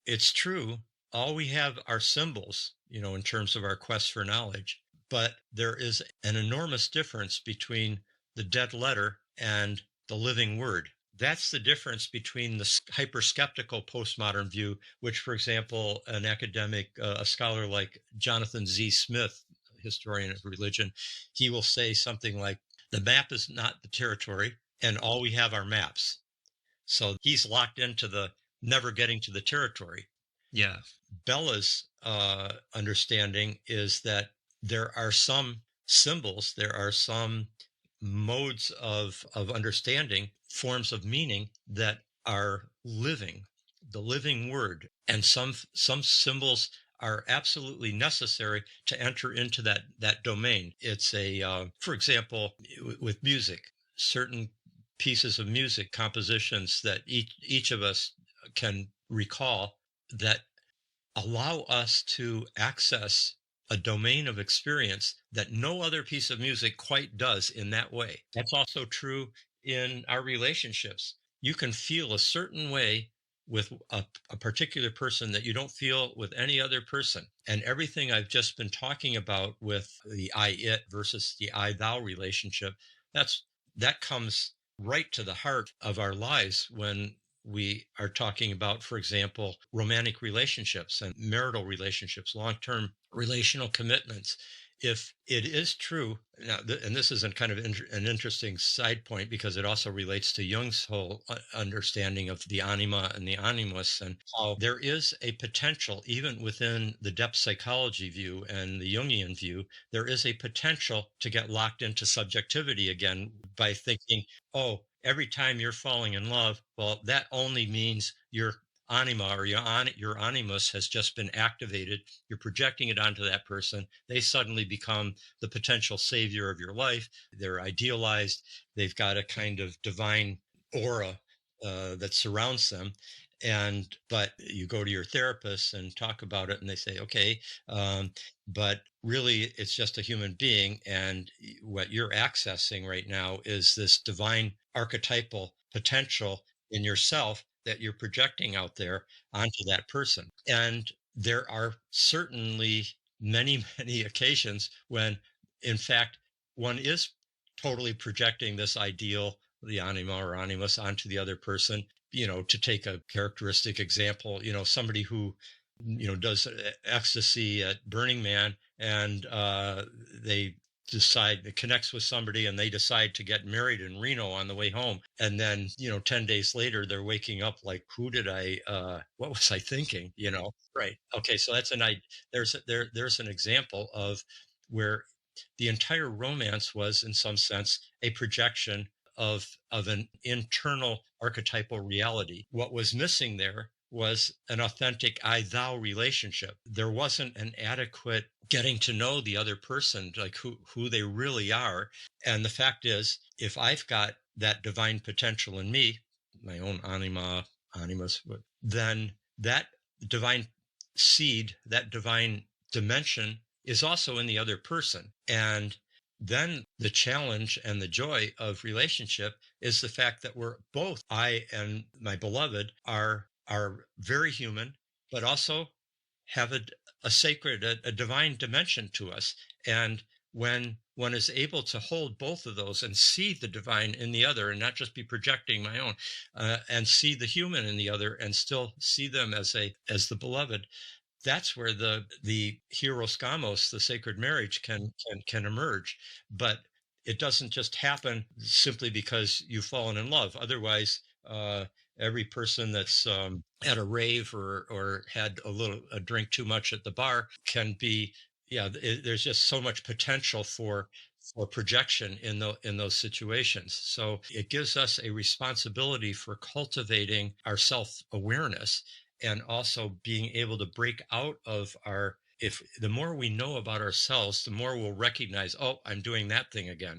it's true. All we have are symbols, in terms of our quest for knowledge. But there is an enormous difference between the dead letter and the living word. That's the difference between the hyper skeptical postmodern view, which, for example, an academic, a scholar like Jonathan Z. Smith, historian of religion, he will say something like, the map is not the territory, and all we have are maps. So he's locked into the never getting to the territory. Yeah. Bella's understanding is that there are some symbols, there are some modes of understanding, forms of meaning that are living, the living word, and some symbols are absolutely necessary to enter into that domain. It's a, for example, with music, certain pieces of music, compositions that each of us can recall that allow us to access a domain of experience that no other piece of music quite does in that way. That's also true in our relationships. You can feel a certain way with a particular person that you don't feel with any other person. And everything I've just been talking about with the I it versus the I thou relationship, that's that comes right to the heart of our lives when we are talking about, for example, romantic relationships and marital relationships, long term relational commitments. If it is true, now, and this is a kind of an interesting side point because it also relates to Jung's whole understanding of the anima and the animus, and how there is a potential, even within the depth psychology view and the Jungian view, there is a potential to get locked into subjectivity again by thinking, oh, every time you're falling in love, well, that only means your anima or your animus has just been activated. You're projecting it onto that person. They suddenly become the potential savior of your life. They're idealized. They've got a kind of divine aura that surrounds them. But you go to your therapist and talk about it, and they say, okay, but really it's just a human being. And what you're accessing right now is this divine archetypal potential in yourself that you're projecting out there onto that person. And there are certainly many, many occasions when, in fact, one is totally projecting this ideal, the anima or animus, onto the other person. To take a characteristic example, somebody who, does ecstasy at Burning Man, and they decide it connects with somebody and they decide to get married in Reno on the way home, and then 10 days later they're waking up like, who did I what was I thinking, right? Okay, so there's an example of where the entire romance was, in some sense, a projection of an internal archetypal reality. What was missing there was an authentic I thou relationship. There wasn't an adequate getting to know the other person, like who they really are. And the fact is, if I've got that divine potential in me, my own anima, animus, then that divine seed, that divine dimension is also in the other person. And then the challenge and the joy of relationship is the fact that we're both, I and my beloved, are very human, but also have a sacred, a divine dimension to us. And when one is able to hold both of those and see the divine in the other and not just be projecting my own, and see the human in the other and still see them as the beloved, that's where the hieros gamos, the sacred marriage, can emerge. But it doesn't just happen simply because you've fallen in love. Otherwise, every person that's at a rave or had a drink too much at the bar can be, yeah. There's just so much potential for projection in those situations. So it gives us a responsibility for cultivating our self awareness, and also being able to break out of our, if the more we know about ourselves, the more we'll recognize, oh, I'm doing that thing again.